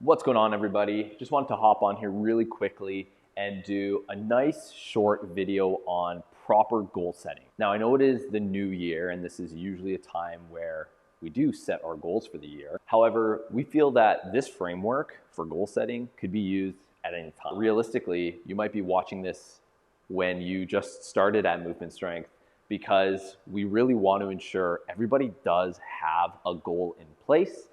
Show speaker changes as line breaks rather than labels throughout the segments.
What's going on, everybody? Just wanted to hop on here really quickly and do a nice short video on proper goal setting. Now, I know it is the new year, and this is usually a time where we do set our goals for the year. However, we feel that this framework for goal setting could be used at any time. Realistically, you might be watching this when you just started at Movement Strength, because we really want to ensure everybody does have a goal in place.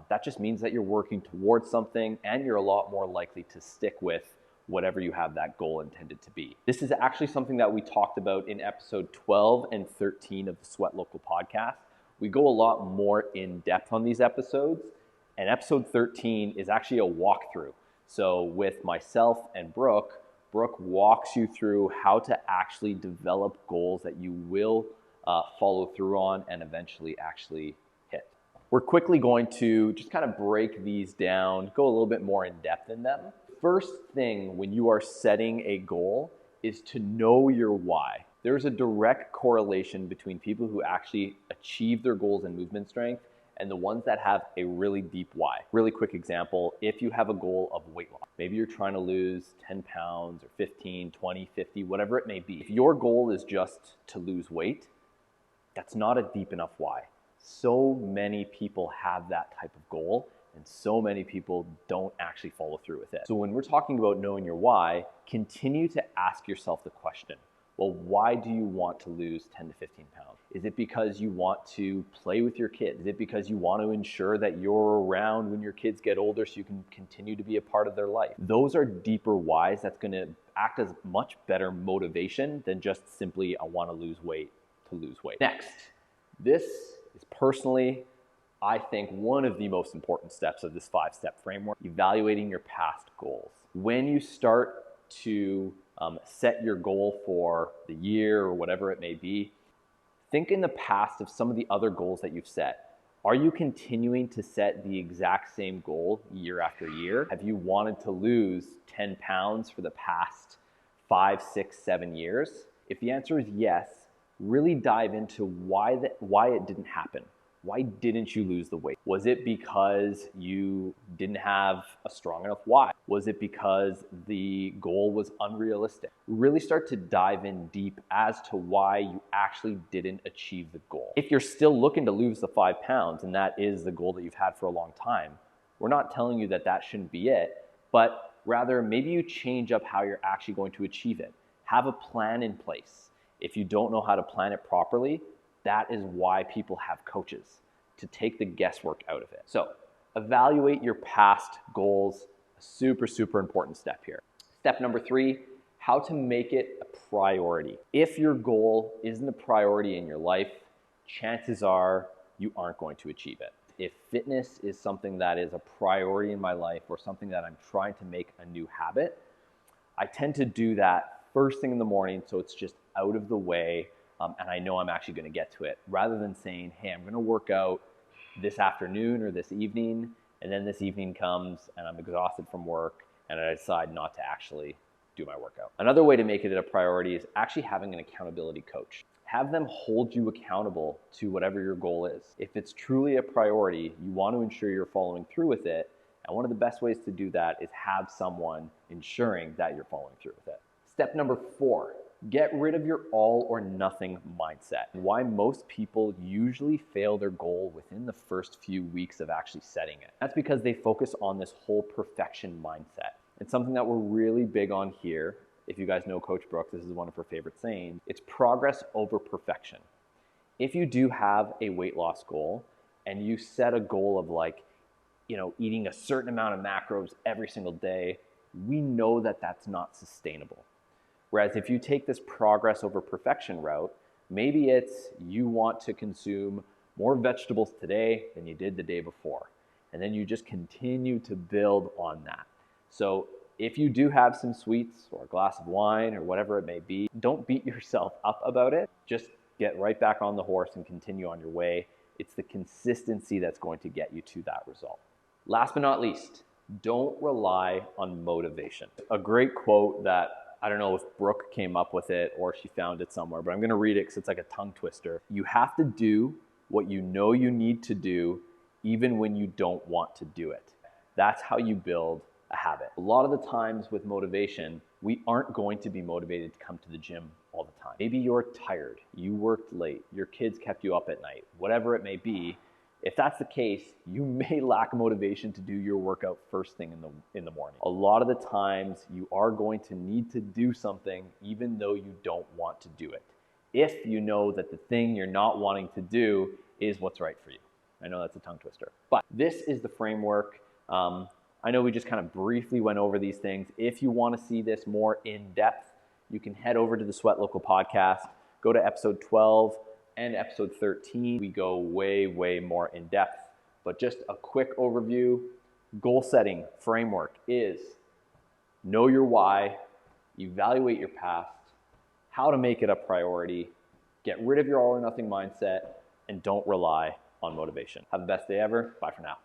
That just means that you're working towards something and you're a lot more likely to stick with whatever you have that goal intended to be. This is actually something that we talked about in episode 12 and 13 of the Sweat Local podcast. We go a lot more in depth on these episodes, and episode 13 is actually a walkthrough. So with myself and Brooke walks you through how to actually develop goals that you will follow through on and eventually actually hit. We're quickly going to just kind of break these down, go a little bit more in depth in them. First thing when you are setting a goal is to know your why. There's a direct correlation between people who actually achieve their goals in movement strength and the ones that have a really deep why. Really quick example, if you have a goal of weight loss, maybe you're trying to lose 10 pounds or 15, 20, 50, whatever it may be. If your goal is just to lose weight, that's not a deep enough why. So many people have that type of goal, and so many people don't actually follow through with it. So when we're talking about knowing your why, continue to ask yourself the question, well, why do you want to lose 10 to 15 pounds? Is it because you want to play with your kids? Is it because you want to ensure that you're around when your kids get older so you can continue to be a part of their life? Those are deeper whys that's going to act as much better motivation than just simply, I want to lose weight to lose weight. Next, this is personally, I think, one of the most important steps of this 5-step framework, evaluating your past goals. When you start to set your goal for the year or whatever it may be, think in the past of some of the other goals that you've set. Are you continuing to set the exact same goal year after year? Have you wanted to lose 10 pounds for the past 5, 6, 7 years? If the answer is yes, really dive into why it didn't happen. Why didn't you lose the weight? Was it because you didn't have a strong enough why? Was it because the goal was unrealistic? Really start to dive in deep as to why you actually didn't achieve the goal. If you're still looking to lose the 5 pounds and that is the goal that you've had for a long time, we're not telling you that that shouldn't be it, but rather maybe you change up how you're actually going to achieve it. Have a plan in place. If you don't know how to plan it properly, that is why people have coaches, to take the guesswork out of it. So evaluate your past goals, a super, super important step here. Step number 3, how to make it a priority. If your goal isn't a priority in your life, chances are you aren't going to achieve it. If fitness is something that is a priority in my life or something that I'm trying to make a new habit, I tend to do that first thing in the morning so it's just out of the way, and I know I'm actually going to get to it, rather than saying, hey, I'm going to work out this afternoon or this evening, and then this evening comes and I'm exhausted from work and I decide not to actually do my workout. Another way to make it a priority is actually having an accountability coach. Have them hold you accountable to whatever your goal is. If it's truly a priority, you want to ensure you're following through with it, and one of the best ways to do that is have someone ensuring that you're following through with it. Step number 4, get rid of your all or nothing mindset. Why most people usually fail their goal within the first few weeks of actually setting it. That's because they focus on this whole perfection mindset. It's something that we're really big on here. If you guys know Coach Brooke, this is one of her favorite sayings. It's progress over perfection. If you do have a weight loss goal and you set a goal of eating a certain amount of macros every single day, we know that that's not sustainable. Whereas if you take this progress over perfection route, maybe it's you want to consume more vegetables today than you did the day before. And then you just continue to build on that. So if you do have some sweets or a glass of wine or whatever it may be, don't beat yourself up about it. Just get right back on the horse and continue on your way. It's the consistency that's going to get you to that result. Last but not least, don't rely on motivation. A great quote that I don't know if Brooke came up with it or she found it somewhere, but I'm going to read it because it's like a tongue twister. You have to do what you know you need to do even when you don't want to do it. That's how you build a habit. A lot of the times with motivation, we aren't going to be motivated to come to the gym all the time. Maybe you're tired, you worked late, your kids kept you up at night, whatever it may be. If that's the case, you may lack motivation to do your workout first thing in the morning. A lot of the times you are going to need to do something even though you don't want to do it, if you know that the thing you're not wanting to do is what's right for you. I know that's a tongue twister, but this is the framework. I know we just kind of briefly went over these things. If you want to see this more in depth, you can head over to the Sweat Local podcast, go to episode 12 and episode 13. We go way, way more in depth, but just a quick overview. Goal setting framework is know your why, evaluate your past, how to make it a priority, get rid of your all or nothing mindset, and don't rely on motivation. Have the best day ever. Bye for now.